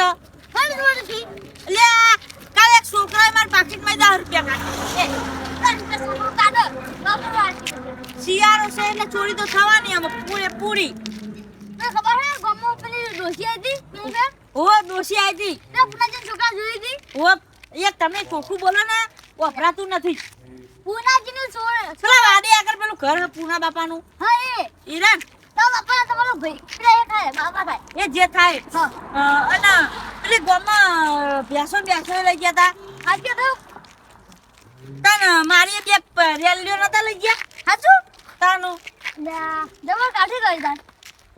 છો લે કાલે એક છોકરાએ માર પાકીટમાં 10 રૂપિયા કાઢ્યા શિયાળો છે એટલે ચોરી તો થવાની આમ પૂરી ખબર હે ગમો પેલી ડોસી આવી હતી ઓ દોશી આવી તે પુનાજી છોકરા જોઈ હતી ઓ એ તમે ચોખ્ખું બોલો ને વપરાતું નથી પુનાજી ને છોડ ચલા વાડે આગળ પેલું ઘર હે પૂના બાપાનું હા એ ઈરાન તો બાપા તમારો ભાઈ પેલા એ થાય બાપા થાય એ જે થાય હા અને પેલી ગામમાં ભેંસો લઈ ગયા તા આજે તો તને મારી બે રેલીઓ નતા લઈ ગયા હાચું તાનું જબર કાઢી ગઈ તાર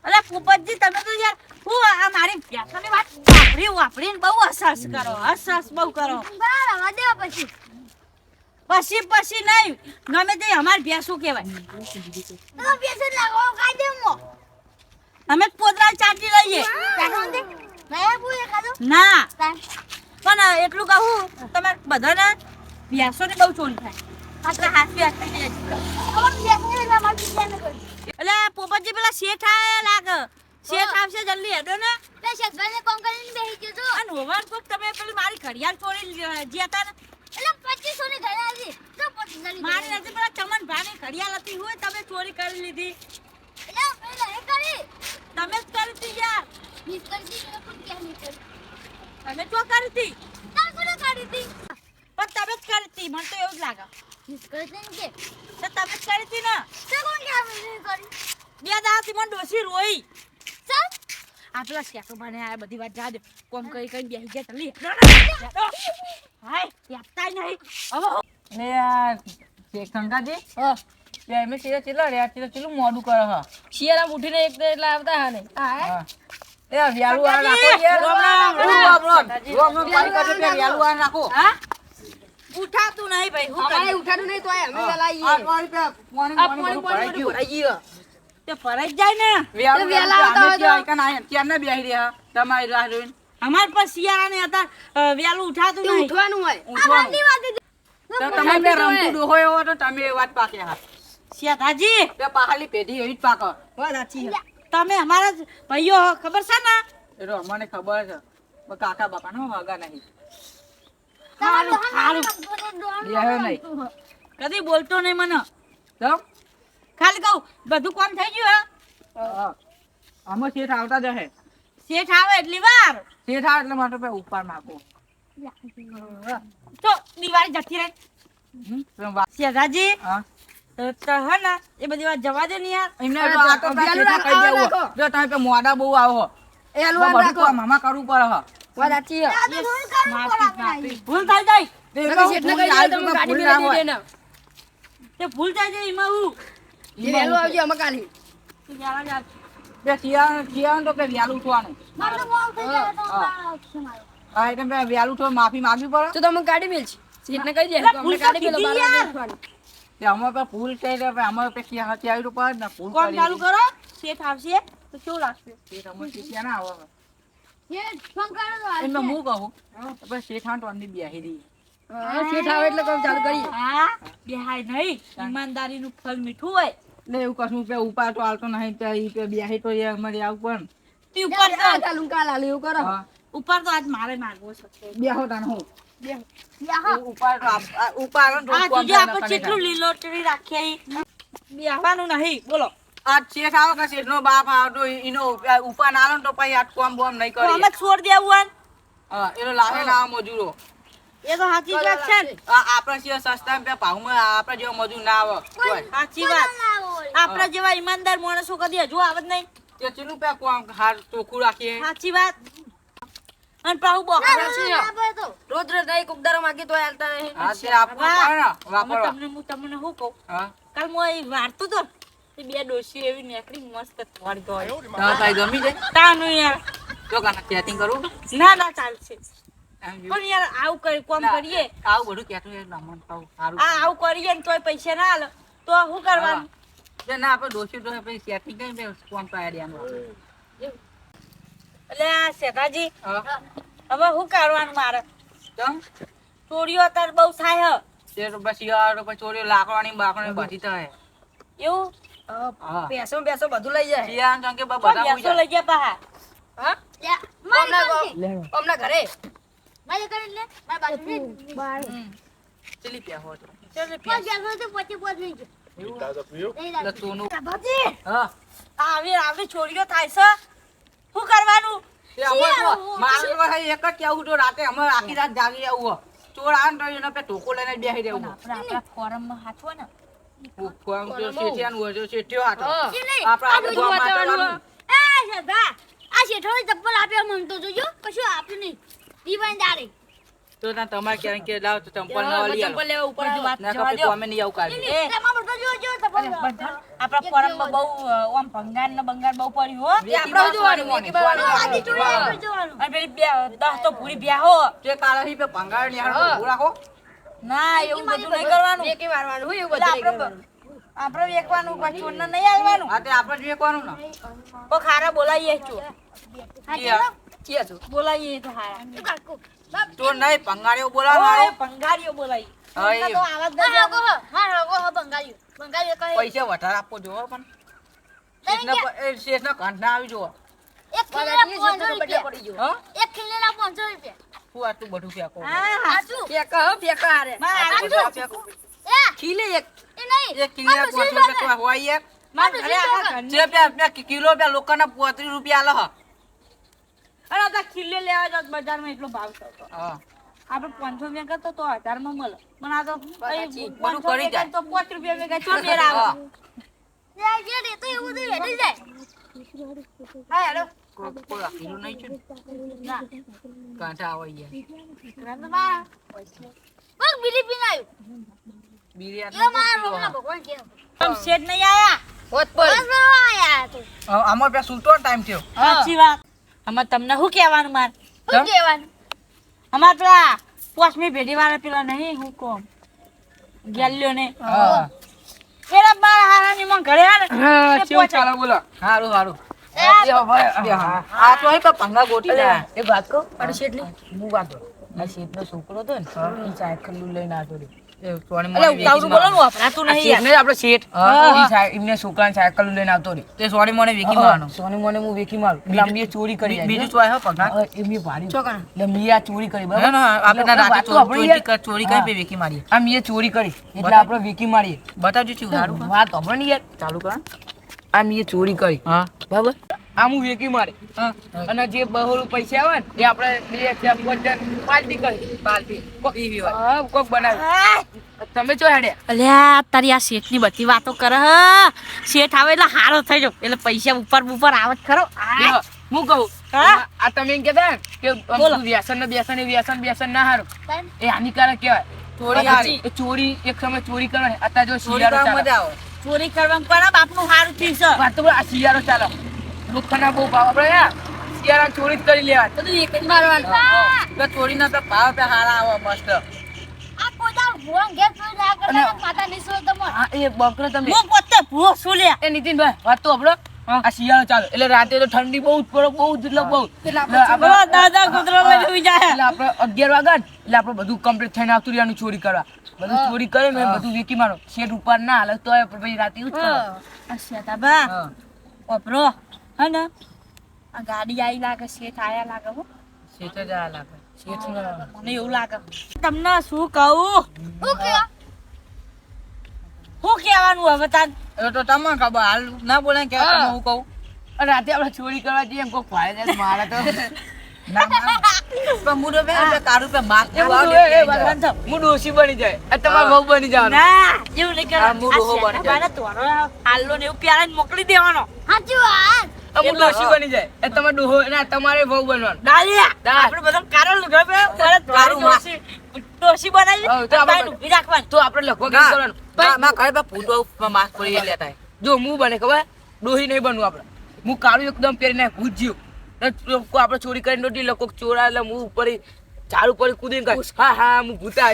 અલે પોપટજી તમે તો યાર હું આ મારી ભેંસોની વાત વાપરીને બહુ હસાસ કરો હસાસ બહુ કરો બરાબર વાદ્યા પછી નહીં ગમે તે અમાર ભેંસું કહેવાય તો પેસે લાગો કાઢે મો અમે પોદરા ચાટી લઈએ કાઢો નયા પૂછે કાઢો ના તાર પણ એટલું કહું તમે બધાને ભેંસોની બહુ ચોરી થાય આપણે હાથથી હાથથી લઈએ. અમાર પેસે ના માર પીછે ન કરી એટલે પોપટજી પેલા શેઠ આયા લાગે શેઠ આવશે જલ્દી હેડો ને તે શેઠભાઈને કોમ કરીને બેહી ગયો તો અને હોવાન કોક તમે પેલી મારી ઘડિયાળ ચોરી જ્યાં હતા ને એટલે 2500 ની ઘરે આવી તો 2500 મારી નથી પેલા ચમન ભાની ઘડિયાળ હતી હોય તમે ચોરી કરી લીધી એટલે પેલા એ કરી તમે જ કરી હતી યાર મિસ કરી દી તો કેમ નહીં કરી તમે ચો કરી હતી તાર કોને કાઢી દી પણ તમે જ કરી હતી મને તો એવું જ લાગે મિસ કરી દે કે તો તમે જ કરી હતી ને તે કોણ કે આવી કરી બે દાથી મને ડોસી રોઈ સર આ પેલા શેકો મને આ બધી વાત જા દે કોમ કરી બેસી ગયા ચલી હાય યાતા નહીં હવે ને આ શંકાજી બે એમે ચીલા રે ચીલું મોડું કરે હા શિયાળા ઉઠીને એક તો એટલે આવતા હા નહીં હા એ વ્યાલું આ રાખો યાર રોમ પાણી કાઢે બે વ્યાલું આ રાખો હા ઉઠાતું નહીં ભાઈ હું અમારે કરી ઉઠાડું નહીં તો અમે વેલા આ પાણી પે પાણી ભરાઈ ગયું તે ફરાઈ જ જાય ને વ્યાલું વેલા આવતા હોય તો- આઈ કન આયા ત્યાં ને બેહી રહ્યા તમારી રાહ જોઈને અમાર પર શિયાળાને હતા વેલું ઉઠાતું નહીં ઉઠવાનું હોય ઉઠવાનું વાત તો તમે બે રમતું ડોહોય હો તો તમે એ વાત પાકે હા શેઠાજી બે પાહાલી પેઢી એવી જ પાકો વાત સાચી છે. તમે અમારા જ ભાઈઓ હો, ખબર છે ને એ તો મને ખબર છે પણ કાકા બાપા નો હગા નહીં હારું હારું બેહ્યો નહીં કદી બોલતો નહીં મને તો ખાલી કહું બધું કામ થઈ ગયું આમાં શેઠ આવતા જ હે શેઠ આવે એટલી વાર શેઠ આવે એટલે માટે પે ઉપર નાખો તો દિવાળી જતી રહી શેઠાજી હા તો હે ને એ બધી વાત જવા દે ને યાર એમને તો આ તો વ્યાલું શેઠે કહી દેવું. રાખો. જો તમે પે મોડા બહુ આવો એ હલવાન બધું રાખો તો મામા કરવું પડે હા વાત સાચી છે. ભૂલ થઈ જાય નકર શેઠને કહી દે તમે ગાડી મેં લઈ દેને. તે ભૂલ થઈ જાય એમાં હું એ વહેલું આવજો અમે કાલી બે શિયાળાનું તો કે વ્યાલું ઉઠવાનું હા એટલે પે વ્યાલું ઉઠવા માફી માંગવી પડે તો તમે ગાડી મેલ છે શેઠને કહી દે તો અમને ગાડી મેલો 12 વાગે ઉઠવાનું. તે અમે પે ભૂલ કરી દે અમે પે ક્યાં હતી આવી રૂપિયા ને ભૂલ કોમ કરી ચાલુ કરો શેઠ આવશે તો કેવું લાગશે શેઠ અમે ક્યાં ના આવે એ શંકર એમને હું કહું પછી શેઠાણ તો અંદર બેહી રહી હા, શેઠ આવે એટલે કામ ચાલુ કરીએ હા બેહાય નહીં ઈમાનદારીનું ફળ મીઠું હોય એટલે એવું કશું પે ઉપાય તો હાલતો નહીં તો ઈ પે બેહી તો એ અમારે આવું તે ઉપર તો ચાલું કાલ હાલ એવું કરો પણ હા ઉપર તો આજ મારે માગવો છે બેહો તાન હું યાહા ઉપાય તો ઉપાય તો આ કોમ જોજો આપણે કરે કેટલું લીલોતરી રાખીએ બેહવાનું નહીં બોલો આ શેઠ આવે કે શેઠનો બાપ આવતો એનો ઉપા ના આલો ને તો પછી આ કોમ બોમ નહીં તો કરી અમે છોડ દેવું આન હા એનો લાવે ના મજૂરો એ તો સાચી વાત છે ને આપણા સિવાય સસ્તા પે ભાવમાં આપણા જેવા મજૂર ના આવે કોઈ સાચી વાત આપણા જેવા ઈમાનદાર માણસો કદી હજુ આવે જ નહીં તે ચેલું પે કોમ હાર ચોખ્ખું રાખીએ સાચી વાત અને પાહુ બોકડા છે રોજ રોજ નહીં કુકદારો માંગી તો હાલતા નહીં હા તે આપવું પડે ને વાપરવા હું તમને શું કહું હા કાલ હું એ વારતું તો તે બે ડોશી એવી નીકળી મસ્ત વાળતો હોય હા તાઈ ગમી જાય તાનું યાર તો કાના સેટિંગ કરું ના ના ચાલશે એમ જેવું. પણ યાર આવું કરી કોમ ના, કરીએ આવું બધું કહેતું એ બ્રાહ્મણ ખાવું સારું આવું કરીએ ને તોય પૈસા ના આલે તો શું કરવાનું જે ના આપણે દોષી તો પછી સેટિંગ કરી બે કોમ તો આઈડિયા એટલે આ શેઠાજી હા હવે શું કરવાનું મારે ચમ ચોરીઓ અત્યારે બહુ થાય હે. તે તો પછી યાર પછી ચોરીઓ લાકડાની બાકડાની બધી થાય એવું હા પેસો પેસો બધું લઈ જાય શિયાળ ચમ કે પણ બધા બેસો લઈ ગયા પાહા હા લે, મારી ઓમના કરી ઓમના ઘરે મારી કરી લે મારી બાજુ ચલી પ્યા હો તો પાંચ જાગો તો પછી પોચ નહીં છે નહીં એટલે લાગે. સોનું બાજી હા આવી છોડીઓ થાય છે શું કરવાનું તે અમે તો મારું તો એક જ કેવું તો રાતે અમે આખી રાત જાગી આવું હો. ચોર આવે ને તો એને પે ટોકો લઈને બેસી રહેવું આપણા ફોરમમાં હાચવો ને ફોન તો શેઠિયાનું હોય તો શેઠિયો હાથો હા. ઈ નહીં. આપણે આ આપણે બધું ગોળ મારવાનું. એ શેઠા, આ શેઠાને ચપ્પલ આપ્યા માંગતો જોજો કશું આપ્યું નહીં દીવાન દાડે તો ના તમારે ક્યાંય કે લાવ તો ચંપલ ના હા, લઈ ચંપલ આવો. લેવા ઉપર વાત ના જવા કપે દ્યો. કોમે નહીં આવું કાઢી. એ તેમાં બધો જોજો ચપ્પલ આપણા ફોરમમાં બહુ આમ ભંગાર ને બંગાર બહુ પડ્યું હો એ આપણે જોવાનું સોની, વેકી બાવાનું. આજી જોડે આપણે જોવાનું અને પેલી 10 તો પૂરી બ્યાહો તે કાળા પે ભંગાર ની હા. હારો ઉભું રાખો. ના એવું બધું નહીં કરવાનું વેકી મારવાનું હોય એવું એટલે બધું નહીં કરવાનું. આપણે વેકવાનું કોઈ ચોરને નહીં આવવાનું આ તે આપણે જ વેકવાનું ને. કોઈ ખારા બોલાવીએ ચોર હા ઈ આ. ચાલો ક્યાં છો બોલાવીએ તો હારા તું કાકુ બાપ ચોર નહીં ભંગારીઓ બોલાવવાનો ઓય, હારો. ભંગારીઓ બોલાવી હા, એમના એ. હા તો આવાજ નહીં હગો હો હા હગો હો બંગાળ્યું બંગાળ્યું કહે પૈસા વધારે આપવો જોવો પણ શેઠના ઘંટ ના આવી જોવો. એક ખીલેના 500 રૂપિયા પડી ગયો હા એક ખીલેના 500 રૂપિયા શું આટલું બધું ફેંકો હા સાચું ફેંકા હો ફેંકા હારે મારા બધું આ ફેંકો. એ ખીલે એક એ નહીં એક કિલો આ પાંચસો મુસ્લિમ રૂપિયા હોય એક. મારા ઘરે આખા ઘરની જે બે કિલો બે લોકોના 35 રૂપિયા આલે હ. અને આ ખીલે લેવા જાવ તો બજારમાં એટલો ભાવ થતો હા આપણે 500 રૂપિયા કરતો તો 1000 માં મળે પણ આ તો સાચી. અહીં બધું 500 કરી જાય. તો 5 રૂપિયા ભેગા ચો મેર આવે હા. યાર જે દેતો એવું તો હેડી જાય હા હેલો કોઈ આ કિલો નહીં છે ને. ના કાંઠા આવે યાર. ગ્રામમાં કોક બીડી પીને આવ્યું બિરિયાની એ મારા રોમના ભગવાન કે તમ શેઠ નહીં આયા હોત બસ પડ આયા તું આમાં પે સુલતો ટાઈમ થયો. સાચી વાત આમાં તમને શું કહેવાનું માર શું કહેવાનું અમાર પેલા પોસમી ભેડી વાળા પેલા નહીં હું કોમ ગેલ્યો ને હા એરા મારા હારાની માં ઘરે આ ને હા તે પહોંચે. બોલો હારું હારું એ આ તો અહીં પે ભંગા ગોટી જાય. એક વાત કહું અને શેઠની હું વાંધો આ શેઠનો છોકરો હતો ને એ સાયકલ લઈને આવતો રહ્યો. એ સોની એટલે મોની ઉતાવળું બોલો ને વપરાતું નહીં યાર. શેઠને આપણે શેઠ હા. એમને છોકરાને સાયકલ લઈને આવતો રહ્યો. તે સોની મોને વેકી મારવાનો. સોની મોને હું વેકી મારું. એટલે આમ બે ચોરી કરી બીજું ચોય હો પગા. એમની ભારી. ચોકણ એટલે મેં આ ચોરી કરી બરાબર. ના આપણે રાતે ચોરી કરી પે વેકી મારી. આ મેં ચોરી કરી એટલે આપણે વેકી મારીએ. બતાવજો છું સારું. વાત આપણે ને યાર ચાલુ કરો. આ મેં ચોરી કરી. હા બરાબર. આ હું વેકી મારી. અને જે બહોળું પૈસા આવે ને એ આપણે બે ચાર પાંચ પાર્ટી કરી. પાર્ટી કોક ઈ વિવાદ. હા કોક બનાવી. તમે ચો હેડ્યા. અલ્યા તારી આ શેઠની બધી વાતો કરે હ શેઠ આવે એટલે હારો થઈ જાવ એટલે પૈસા ઉપર આવે જ ખરો દેખો, હું કહું હા? આ તમે એમ કહેતા ને કે બોલો. વ્યસન ને વ્યસન એ વ્યસન ના હારું તન એ હાનિકારક કહેવાય. ચોરી હારી. એ ચોરી એક સમય ચોરી કરવાની અત્યારે જો શિયાળો ચાલે. ચોરી કરવામાં કોના બાપનું હારું થયું છે વાત તો બોલો, આ શિયાળો ચાલે લોકોના બહુ ભાવ આપણે યાર શિયાળા ચોરી જ કરી લેવા બધું એક જ મારવાનું ચોરીના તો ભાવ પે હારા આવે મસ્ત. આ પોતા ભોંગ ઘેર જોઈ ના કરતા માતા નિસો તમો હા એ બકરો તમે હું પોતે ભૂવો છું લે એ નીતિનભાઈ વાત તો આપણો આ શિયાળો ચાલે એટલે રાતે તો ઠંડી બહુ જ પડે બહુ જ એટલે બહુ એટલે બોલો દાદા કૂતરો લઈને ઉઈ જાય એટલે આપણે 11 વાગ્યા ને એટલે આપણે બધું કમ્પ્લીટ થઈને આવતું રહેવાનું ચોરી કરવા. બધું ચોરી કરે ને બધું વેકી મારો. શેઠ ઉપર ના હાલે તો પછી રાતે એવું જ કરો. આ શેઠા બા હા. ઓપરો હે ને આ ગાડી આવી લાગે શેઠ આયા લાગે હો શેઠ જ આ લાગે. શેઠ ને મને એવું લાગે તમને શું કહું હું કે શું કહેવાનું હવે તાર એ તો તમને ખબર હાલ ના બોલે કે હા. તમે હું કહું. અને રાતે આપણે ચોરી કરવા જઈએ એમ કોઈ ભાડે જાય તો મારે તો ના પણ મુડો બે તારું પે માર હું ડોશી બની જાય આ તમારો બહુ બની જવાનો. ના એવું નહીં આ કરવાનું મૂળ ડોહો બની જાય. તોરો હાલો ને એવું પ્યારા મોકલી દેવાનો સાચું વાત હું ડોશી બની જાય એ તમારો ડોહો અને આ તમારે બહુ બનવાનું. ડાલિયા ના. આપણે બધો કારણ લુગડો પે પરત તારું માં. ટોસી બનાવી હા, તો આપણે- ઊભી રાખવાની તો આપણે લખવા કેમ કરવાનું માં ઘરે પે ફૂટો માસ્ક પડી લેતા હોય. જો હું બને ખબર ડોહી નહીં બનવું આપણે. હું કાળું એકદમ પહેરીને ભૂજ્યું લોકો આપણે ચોરી કરીને નોટી લોકો ચોરા એટલે હું ઉપર ઝાડ ઉપર કૂદીને કહે હા હા હું ભૂતા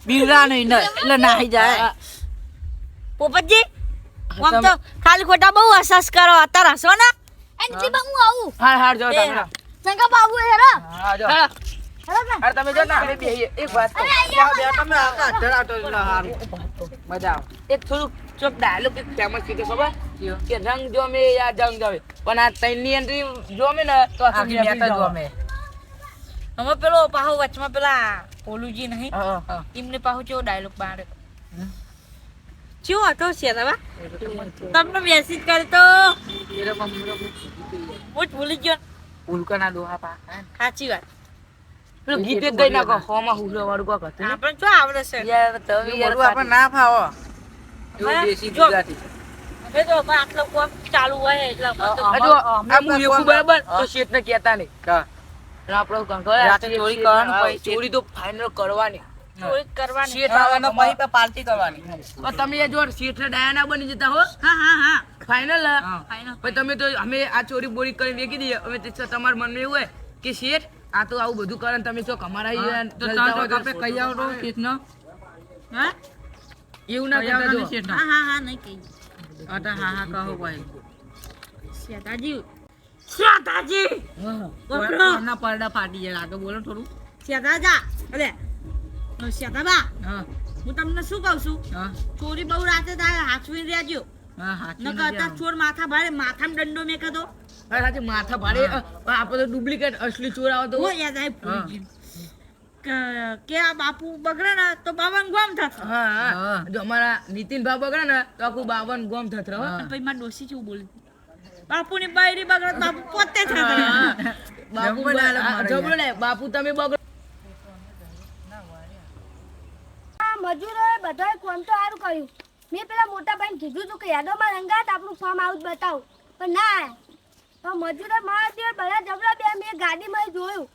બીરા નહીં ને એટલે નાહી જાય. પોપટજી આમ તો ખાલી ખોટા બહુ અસસ કરો અત્યારે હસો ને એનથી બા હું આવું હાર હાર જો તમે શંકર બાબુ હેરો હા જો હેરો ને હાર તમે જો ના એક વાત કહું. અરે અહીંયા તમે આકા ધરાવતો એટલે હારું મજા આવે. એક થોડું ચોક ડાયલોગ એક ફેમસ કીધો ખબર કે રંગ જોમે યા જંગ જોમે પણ આ ત્રણની એન્ટ્રી જોમે ને તો આખી મેચ જ જોમે અમે પેલો પાહો વચમાં પેલા પોલુજી નહીં હા એમને પાહો ચેવો ડાયલોગ બારે ચેવો હતો શેરવા તમને મેસેજ કરતો હું જ ભૂલી ગયો ઉલકના દોહા પા સાચી વાત પેલું ગીત જ ગઈ નાખો હોમાં હુલો વાળું કોક હતું આપણે શું આવડે છે યાર તમે યાર આપણે ના ફાવો એવું દેશી ગુજરાતી હવે તો આટલો કોમ ચાલુ હોય એટલે જો આ હું એકું બરાબર તો શેઠને કહેતા નહીં આપણો કંકોળ રાતે ચોરી કરવાનું પછી ચોરી તો ફાઇનલ કરવાની ચોરી કરવાની શેઠ આવવાનો પછી પાર્ટી કરવાની તો તમે એ જો શેઠને ડાયા ના બની જતા હો હા ફાઇનલ ફાઇનલ પછી તમે તો અમે આ ચોરી બોરી કરીને વેકી દઈએ હવે તમારા મનમાં એવું હોય કે શેઠ આ તો આવું બધું કરે ને તમે શું કમારા તો આપણે કહી આવો તો શેઠનો હા એવું ના કરતા જો હા નહીં કહી હા કહો ભાઈ શેતાજી ના પરડા ફાટી જાય આગળ બોલો થોડું શેતાજા અરે શેતાબા હા હું તમને શું કહું છું હા ચોરી બહુ રાતે થાય હાચવીને રહેજો હા નકર અત્યારે ચોર માથા ભારે માથામાં દંડો મેકે તો સાચે માથા ભારે આપણે તો ડુપ્લિકેટ અસલી ચોર આવે તો હું યાદ આવી ભૂલી ગયું. કે આ બાપુ બગડે ને તો બાવન ગોમ થશે હા જો અમારા નીતિન ભાઈ બગડે ને તો આખું 52 ગોમ થત રહો અને પછી મારી ડોસી જેવું બોલી બાપુની બાયરી બગડે તો બાપુ પોતે જ થશે બાપુ જબરો લે બાપુ તમે બગડો આ મજૂરોએ બધાએ કોમ તો સારું કર્યું. મેં પેલા મોટા ભાઈને કીધું હતું કે યાદોમાં રંગાત આપણું ફોર્મ હાઉસ બતાવું પણ ના આયા. તો મજૂરો મારા જે બધા જબરા બે મેં ગાડીમાં જોયું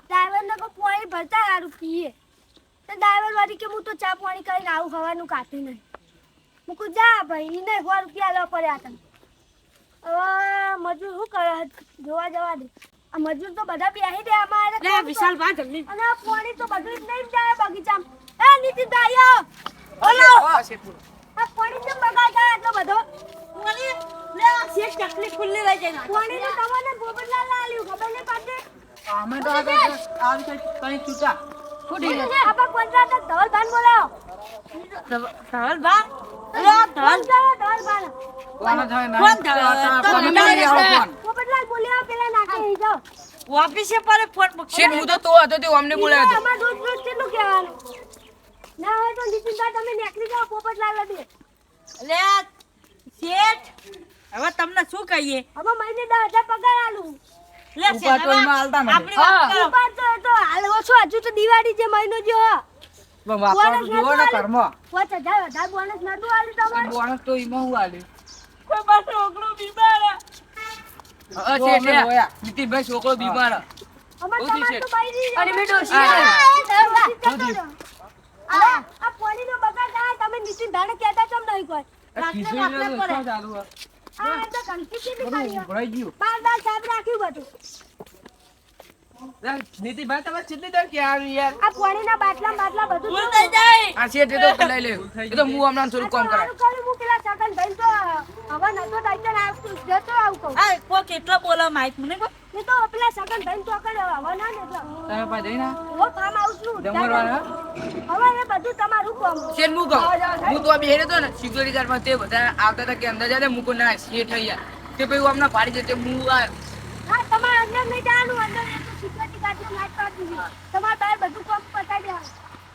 ડ્રાઈવરને કોઈ પાણી ભરતા સારું પીએ તો ડ્રાઈવર વાળી કે હું તો ચા પાણી કરીને આવું ખાવાનું કાઢી નહીં. હું કહું જા ભાઈ એને 100 રૂપિયા લો પડ્યા હતા. હવે મજૂર શું કરે જોવા જવા દે. આ મજૂર તો બધા બેસી દે અમારે લે વિશાલ ભા જલ્દી અને આ પાણી તો બધું જ નહીં જાય બગીચામાં. એ નીતિનભાઈ આવો. ઓલો આ પાણી કેમ બગાડતા એટલો બધો? પાણી લે આ શેઠ ચકલી ખુલ્લી લઈ જાય પાણી તો તમને પોપટલાલ આલ્યું ખબર નહીં પડતી. અમે તો આ કઈ છૂટા આપા કોન્ટ્રાક્ટર ધવલભાઈ બોલાવો. ધવલ ભા અરે ધવલ ધવલભાઈ કોણ ધવલ પોપટલાલ બોલ્યા પેલા નાખે અહીં જાઓ. ઓફિસે પર ફોન મૂકી શેઠ હું તો હતો તે અમને બોલાવ્યો હતો અમાર રોજ રોજ કેટલું કહેવાનું ના હોય તો નીતિનભાઈ તમે નીકળી જાઓ પોપટલાલ દે. લે શેઠ હવે તમને શું કહીએ હવે મહિને 10,000 પગાર આલું. લે શેઠ આપણી વાત કરો ઉપર તો એ તો હાલ ઓછો હજુ તો દિવાળી જે મહિનો જો બોનસ જુઓ ને કર્મો 5,000 વધારે બોનસ નતું આલ્યું તમારે. બોનસ તો ઈમાં હું આલ્યું કોઈ પાસે ઓગળો બીમાર નીતિનભાઈ છોકરો બીમાર અમાર તમાર તો બૈરી અને મેં ડોશી આ પાણીનો બગાડ થાય તમે નીતિનભાઈને કહેતા કેમ નહીં કોઈ રાત્રે પડે. આ તો કંકી નીકળી બાર સાહેબ રાખ્યું બધું. નીતિનભાઈ તમે કેટલી દર ક્યાં યાર આ પાણીના બાટલા બધું ભૂલ થઈ જાય આ શેઠ એ તો લઈ લે એ તો હું હમણાં થોડું કામ કરાય સારું કર્યું હું પેલા સગન ભાઈ તો હવે નતો ડાક્ટર આવતું જતો આવું કહું. આ કો કેટલો બોલો માઈક મને કો એ તો પેલા સગન ભાઈ તો કરે હવે ના ને એટલે તમે પા જઈને ઓ કામ આવશું જમવાનું હવે એ બધું તમારું કામ. શેઠ હું કહું હું તો આ બેહેલો હતો ને સિક્યુરિટી ગાર્ડમાં તે બધા આવતા હતા કે અંદર જાય મૂકો ના શેઠ થઈ ગયા તે પછી હમણાં પાડી જતે હું આવ્યો હા તમારે અંદર નહીં જવાનું અંદર એ તો સિક્યુરિટી ગાર્ડ લાઈટ પાડી દીધી તમારે બહાર બધું કામ પતાવી દેવાનું.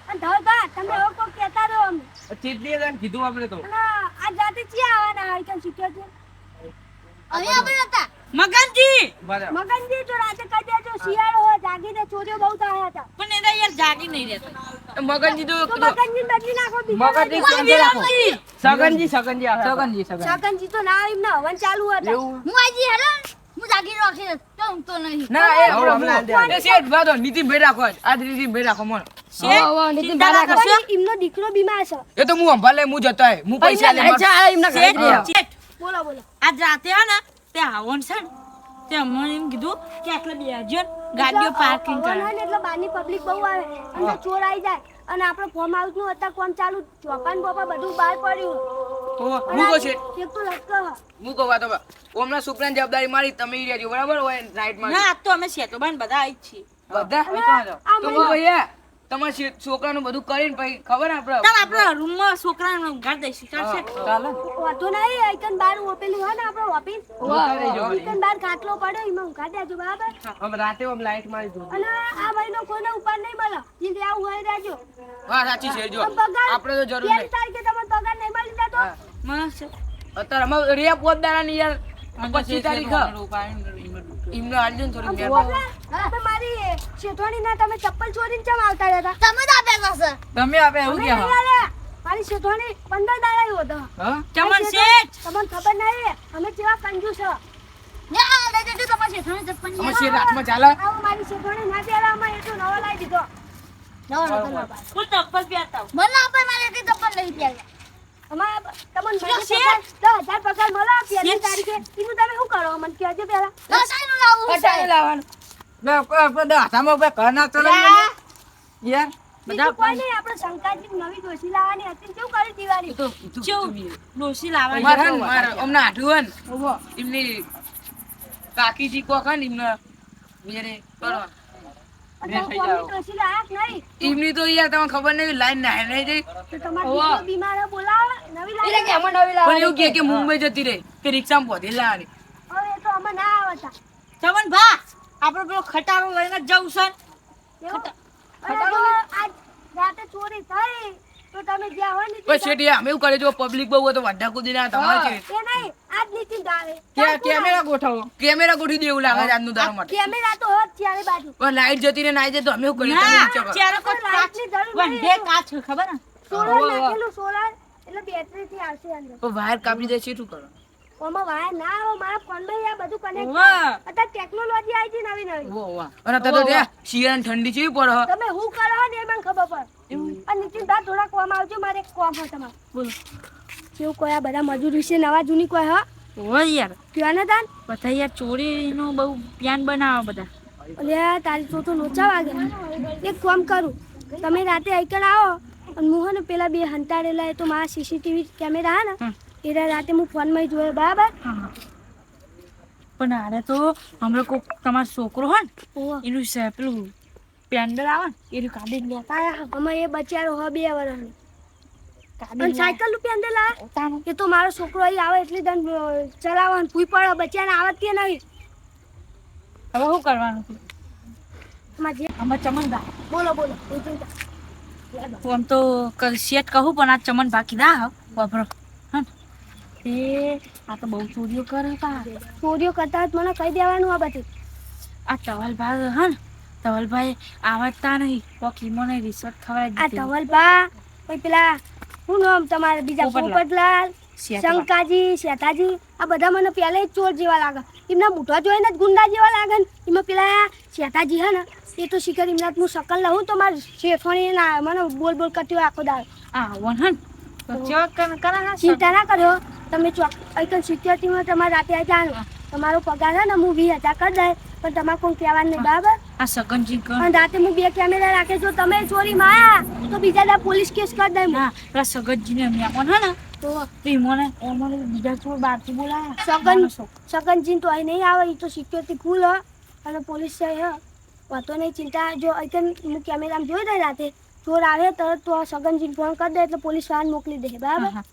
અને ધવલભા તમે એવો કોઈ કહેતા રહો અમને. કેટલી હજાર કીધું આપણે તો અને આ જાતે ક્યાં આવવાના હોય કેમ સિક્યુરિટી અહીં આપણે હતા મગનજી મગનજી તો રાતે કહી દેજો શિયાળો હોય જાગીને ચોરીઓ બહુ થયા હતા. પણ એના યાર જાગી નહીં રહેતો મગનજી તો તો મગનજી બદલી નાખો મગનજી સગનજી શકનજી તો ના એમને હવન ચાલુ હતા. હું આજી હેલો હું જાગી રાખી તો હું તો નહીં ના એ શેઠ બાદો નીતિનભાઈ રાખો આજ નીતિનભાઈ રાખો મને એમનો દીકરો બીમાર છે. એ તો હું અંભાલે હું જતો હોય હું પૈસા લે શેઠ બોલો બોલો આજ રાતે હે ને તે આવન છે ને તે અમને એમ કીધું કે આટલે બેજો ગાડીઓ પાર્કિંગ હવન કરે હોય ને એટલે બહારની પબ્લિક બહુ આવે અંદર ચોર આવી જાય અને આપણે ફોર્મ હાઉસ નું અત્યારે કામ ચાલુ ચોપાન બોપા બધું બહાર પડ્યું. હું કહું છે એક તો લટકો હ. હું કહું વાત હવે ઓમના સુપરાની જવાબદારી મારી તમે ઈ રહેજો બરાબર હોય નાઈટ માં ના આજ તો અમે શેતોબાન બધા આવી જ છીએ બધા આ તો હું ભૈયા તમારા છોકરાનું બધું કરીને પછી ખબર ને આપણે ચાલ આપણે રૂમમાં છોકરાને ઊંઘાડી દઈશું ચાલશે ચાલે વાતો નહીં આઈકન બાર ઓપેલું હોય ને આપણો ઓફિસ આઈકન બાર ખાટલો પડ્યો એમાં ઊંઘાડી દેજો બરાબર હવે રાતે લાઈટ મારી દો અને આ મહિનો કોઈને ઉપર નહીં મળે જે આવું હોય રહેજો હા સાચી છે જો પગાર આપણે તો જરૂર પહેલી નહીં તારીખે તમને પગાર નહીં મળી જતો મસ્ત અત્યારે અમે રિયા પોતદારાની યાર 25 તારીખ એમને આલજો ને થોડી મેં આપણે મારી શેઠવાણી ના તમે ચપ્પલ ચોરીને ચમ આવતા રહેતા તમે જ આપ્યા હશે તમે આપે એવું અમે કે નહીં આલ્યા. મારી શેઠવાણી 15 દાડા આવ્યો હતો હા ચમન શેઠ તમને ખબર નહીં અમે કેવા કંજૂસ છો અમે શેર હાથમાં ચાલે આવો મારી શેઠવાણી ના ત્યારે અમે એટલું નવો લાવી દીધો હું ચપ્પલ પહેરતા હોઉં. મને આપે મારે એટલી ચપ્પલ લઈ ગયા અમાર તમને પેલો મહિને શેઠ! પગાર 10,000 પગાર મળે પહેલી શેઠ! તારીખે એનું તમે શું કરો મને કહેજો પહેલા રસાયણું લાવવું પટાઈ લાવવાનું બે હાથામાં બે ઘર ના ચલો યાર બીજું કોઈ નહીં આપણે શંકાજી નવી ડોસી લાવવાની હતી કેવું કરી દિવાળી કેવું ડોશી લાવવાની મારે અમને આઠું હન એમની કાકીજી કોક હન એમને મેરે કરો અને કોમની ડોસી લાયક નહીં એમની તો યાર તમને ખબર નહીં લાઈન ના નહીં જઈ તો તમારે દીકરો બીમાર હોય, બોલાવો નવી લાવી પણ એવું કે મુંબઈ જતી રહી કે રિક્ષામાં પહોંચી લાવવાની હવે એ તો અમે ના આવતા ચમન ભા આપણે પેલો ખટારો લઈને જ જવું છે એવું? અને જો આજ રાતે ચોરી થઈ તો તમે જ્યાં હોય ને પણ શેઠ યાર અમે એવું કરે જો પબ્લિક બહુ હોય તો વાઢા કૂદી ના તમારે છે એ નહીં આજ નીચે આવે કેમેરા ગોઠવો કેમેરા ગોઠવી દે એવું લાગે છે આજનું દારૂ માટે કેમેરા તો હોત ચારે બાજુ પણ લાઈટ જતી રહે નાઈ જાય તો અમે એવું કરીએ તમે ના વિચારો. ચારે કોઈ પણ કાચ લાઈટની જરૂર નહીં. વંડે કાચ હોય, ખબર ને સોલાર નાખેલું સોલાર એટલે બેટરી થી આવશે અંદર પણ વાયર કાપી દે છે શું કરો ઓમાં વાયર ના આવે મારા ફોનમાં આ બધું કનેક્ટ વાહ. અત્યારે ટેકનોલોજી આવી છે નવી નવી અને અત્યારે તો ત્યાં શિયાળાની ઠંડી ચેવી પડે હે. તમે હું કરો ને એ મને ખબર પડે અને નીતિન બા થોડા કોમ આવજો મારે એક કોમ હોય તમારે બોલો કેવું કોઈ આ બધા મજૂર વિશે નવા જૂની કોઈ હા હોય યાર કયો ને તાન બધા યાર ચોરીનો બહુ પ્લાન બનાવે બધા અલ્યા તારી તો લોચા વાગે એક કામ કરું તમે રાતે આઈકણ આવો અને હું હે ને પેલા બે હંતાડેલા એ તો મારા સીસીટીવી કેમેરા હે ને એ રાતે હું ફોનમાં જોયો બરાબર હા પણ આરે તો હમણાં કોક તમારો છોકરો હોય ને ઓહો. એનું પેલું પેન્ડલ આવે ને એનું કાઢીને લેતા આયા અમે એ બચારો હ 2 વર્ષનો કાઢીને અને સાયકલ નું પેન્ડલ લાવે લાયા. એ તો મારો છોકરો અહીં આવે એટલી દન ચલાવવાનું ભૂઈ પડે બચ્ચાને આવડતી નહીં હવે શું કરવાનું છે? આમાં જે આમાં ચમનભા બોલો બોલો નીતિન બા. આમ તો શેઠ કહું પણ આ ચમન બાકી ના વાપરો હા એ આ તો બહુ ચોરીઓ કરે પા ચોરીઓ કરતા હોય તો મને કહી દેવાનું આ બધું આ ધવલભાઈ હા ને ધવલભાઈ આવડતા નહીં પોકી મને રિશ્વત ખવડાવી આ દીધી. ધવલબા પછી પેલા શું નામ તમારે બીજા પોપટલાલ. પોપટલાલ શેઠબા. શંકાજી શેતાજી આ બધા મને પહેલા જ ચોર જેવા લાગે એમના મોઢા જોઈને જ ગુંડા જેવા લાગે ને એમાં પેલા શેતાજી હે ને એ તો શિખર એમના હું શકલ લઉં તો મારે શેઠવાણી ના મને બોલ બોલ કરતી હોય આખો દાડો આ વન હન તો ચેક કરે ના ચિંતા ના કર્યો તમે અહીં સિક્યોરિટીમાં તમારે રાતે આવી જવાનું તમારો પગાર હે ને હું 20,000 કરી દે પણ તમારે કોઈ કહેવાનું નહીં બરાબર આ સગનજી કર અને રાતે હું 2 કેમેરા રાખે જો તમે ચોરીમાં આયા તો બીજા દા પોલીસ કેસ કરી દે ના પેલા સગનજીને મેં કોણ હે ને તો તો ઈ મને બીજા ચોર બહારથી બોલાયા સગન સગનજીન તો અહીં નહીં આવે એ તો સિક્યોરિટી ફૂલ હ અને પોલીસ છે હ વાતો નહીં ચિંતા જો અહીં હું કેમેરામાં જોઈ દઈ રાતે ચોર આવે તરત તો સગનજીને ફોન કરી દે એટલે પોલીસ વાહન મોકલી દે બરાબર હા.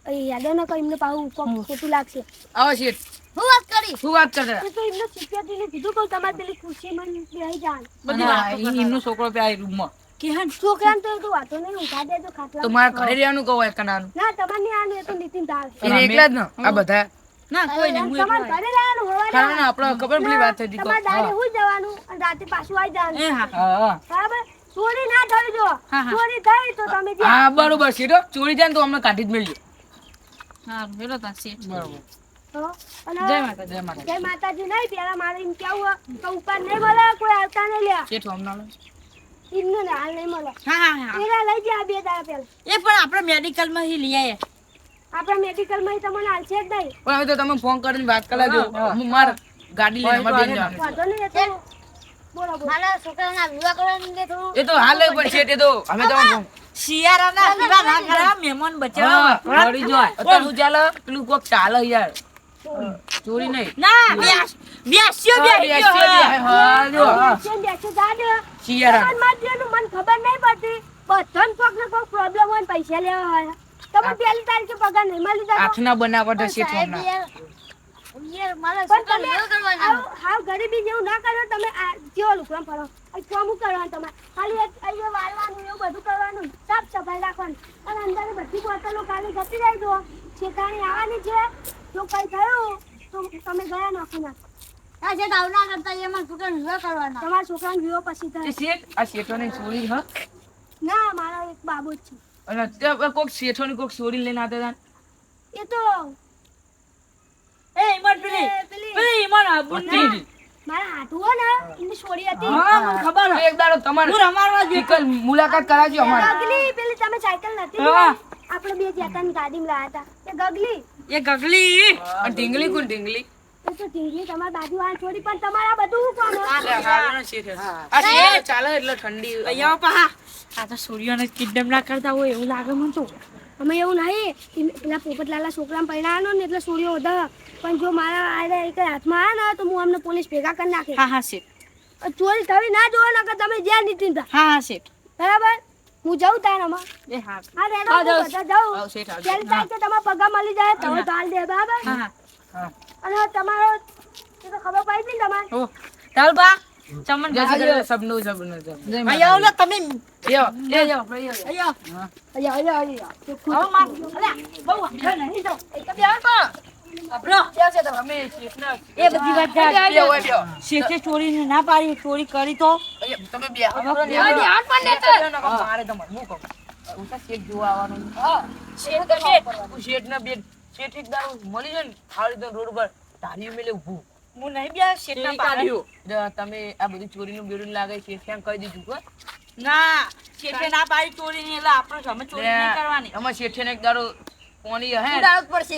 એ યાદ ન કઈ એમને પાછું કોક ખોટું લાગશે આવો શેઠ હું વાત કરી શું વાત કરતા હતા? તો એમને સિક્યોરિટીને કીધું કહું તમારે પેલી ખુરશીમાં બેસી જવાનું બધી હા, વાતો કરે. એમનો છોકરો પ્યા રૂમમાં કે હે ને છોકરાને તો એ તો વાતો નહીં ઉઠા દેજો ખાટલા તો મારે ઘરે રહેવાનું કહો એક કનાનું ના તમારે નહીં આનું એ તો નીતિન ધાર એને એકલા જ ને આ બધા ના કોઈ નહીં હું તમારે એકલો ઘરે રહેવાનું હોવા કારણ ને આપણે ખબર પેલી વાત થઈ હતી તો. તમારે દાડે હું જવાનું અને રાતે પાછું આવી જવાનું એ હા હા બરાબર ચોરી ના થવી જો હા, હા. ચોરી થઈ તો તમે જે હા બરોબર શેઠ હો. ચોરી જાય ને તો અમને કાઢી જ મેળજો હા પેલો તા શેઠ બરોબર હો? અને જય માતા જય માતા જય માતાજી નહીં પેલા મારે એમ કેવું કે ઉપર નહીં મળે કોઈ આવતા નહીં લ્યા શેઠ હમણાં એમનું ને હાલ નહીં મળે હા હા હા પેલા લઈ જાય 2 દાડા પહેલા એ પણ આપણે મેડિકલમાં હી લઈ આયા આપણા મેડિકલમાં તમને હાલ છે જ નહીં પણ હવે તો તમે ફોન કરીને વાત કરી લેજો હું માર ગાડી લઈને અમારે બેન જવાનું. વાંધો નહીં એ તો બોલો બોલો મારા છોકરાના વિવાહ કરવાનું દે થોડું એ તો હાલ જ પણ શેઠ એ તો અમે તો ફોન શિયાળાના વિવાહ ના કરા મહેમાન બચાવવા હા, વળી જોય. અત્યારે શું ચાલે? પેલું કોક ચાલે યાર ચોરી નહીં. ના બેસ્યો હા, જો. બેસો જા દે શિયાળા. તમારે માર દેવાનું મને ખબર નહીં પડતી બધાને કોક ને કોક પ્રોબ્લેમ હોય ને પૈસા લેવા હોય તમે પહેલી તારીખે પગાર નહીં મળી જાય હાથના બનાવટ હશે ફોનના. પણ તમે હાવ ગરીબી જેવું ના કરો તમે આ જેવો લુકડા ફરો કોમું કરવાનું તમારે ખાલી અહીંયા વાળવાનું એવું બધું કરવાનું સાફ સફાઈ રાખવાની અને અંદર બધી બોટલો ખાલી જતી રહી દો શેતાણી આવવાની છે જો કઈ થયું તો તમે ગયા નાખી નાખો આજે દાવના કરતા એમાં છોકરાને વિવાહ કરવાના તમારા છોકરાને વિવાહ પછી તે થાય શેઠ, આ શેઠોની ચોરી હા ના મારો એક બાબુ જ છે અને તે કોક શેઠોની કોક ચોરી લઈને આવતા હતા. એ તો એ ઈમર પેલી ઈમર હતી. મારા હાથું હોય ને એની છોડી હતી હા મને ખબર તો એક દાડો તમારે હું રમાડવા જ એકલ મુલાકાત કરાવજો અમારે. ગગલી પેલી તમે સાયકલ નથી હા. જોઈ? આપણે બે જતાની ગાડીમાં લાયા હતા એ ગગલી એ ગગલી અને ઢીંગલી કોણ ઢીંગલી? એ તો ઢીંગલી તમારી બાજુ આ છોડી પણ તમારા બધું કોણ આ હારાનો શેઠ હશે. આ શેઠ ચાલે એટલે ઠંડી અહીંયા પહા આ તો સૂર્યને કિડનેપ ના કરતા હોય એવું લાગે મને તો અમે એવું નહીં પેલા પોપટલાલા છોકરાને પરણાવવાનો ને એટલે છોડીઓ બધા પણ જો મારા આયરા એક હાથમાં આવે ને તો હું અમને પોલીસ ભેગા કરી નાખે હા હા શેઠ ચોરી થવી ના જોવો ને કે તમે જ્યાં નીકળી તા હા હા શેઠ બરાબર હું જાઉં તારામાં એ હા હા રેડો હું બધા જાઉં આવ શેઠ આવજો. પહેલી તારીખે તમારા પગાર મળી જાય તો તો હાલ દે બરાબર હા હા હા. અને તમારો એ તો ખબર પડી ને તમારે ઓ ચાલ બા ચમન જય શ્રી કૃષ્ણ. સબનું સબનું સબનું. અહીંયા આવો ને તમે લ્યો, લે જાઓ, લઈ જાઓ. અહીંયા અહીંયા અહીંયા આવો માં અલ્યા બહુ વાંધો નહીં તો એક બે આવો આપણો અમે શેઠના એ બધી વાત જા લ્યો, હોય, લ્યો. શેઠે ચોરીને ના પાડી ચોરી કરી તો અહીંયા તમે બે આવો. હવે લ્યો, બે હાથ પણ લેતો. મારે તમારે હું કહું. હું તો શેઠ જોવા આવવાનું. શેઠ તો શેઠ હું શેઠના બે- શેઠ એક દાડો મળી જાય ને આવી રીતે રોડ પર ધારીઓ મેલે ઊભું. હું નહીં બે શેઠના પાડ્યો એટલે તમે આ બધું ચોરીનું બેડું લાગે શેઠ એમ કહી દીધું કે ના શેઠે ના પાડી ચોરી ની એટલે આપણે સામે ચોરી નહીં કરવાની આમાં શેઠે ને એક દાડો પોણી હે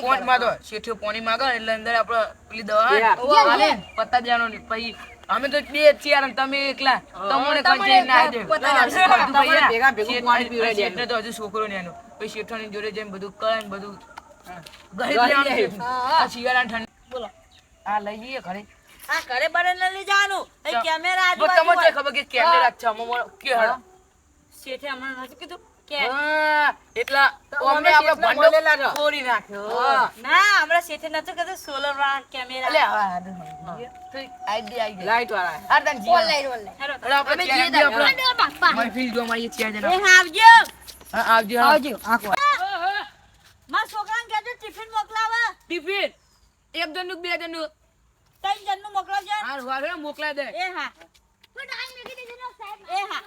પોણી માં તો શેઠે પોણી માંગે એટલે અંદર આપણે પેલી દવા હે હાલે પત્તા દેવાનો ને પછી અમે તો બે જ છીએ અને તમે એકલા તમને ખર્ચે ના દે ભેગા ભેગું પાણી પીવડાવી દે શેઠને તો હજુ છોકરો ને એનો પછી શેઠોની જોડે જઈને બધું કરે ને બધું ગરીબ લેવાનું છે. આ શિયાળાની ઠંડી બોલો આ લઈ જઈએ ઘરે આ ઘરે બરે ન લઈ જવાનું એ કેમેરા તો તમને જે ખબર કે કેમેરા છે અમો કે હળ શેઠે હમણાં નથી કીધું કે એટલા અમને આપણે ભંડો તોડી નાખ્યો ના હમણાં શેઠે નતું કીધું સોલર વાળા કેમેરા અલે હા તો આઈડિયા આવી ગઈ લાઈટ વાળા આ તને જીવન હેરો અરે આપણે ચેલેન્જ આપણે મહેફિલ જો મારી ચાર એ જણા આવજો હા આવજો આખો મારા છોકરાને કહેજો ટિફિન મોકલાવે ટિફિન એક જણનું બે જણનું 3 જણનું મોકલાવજો હા વારે મોકલા દે એ હા એ હા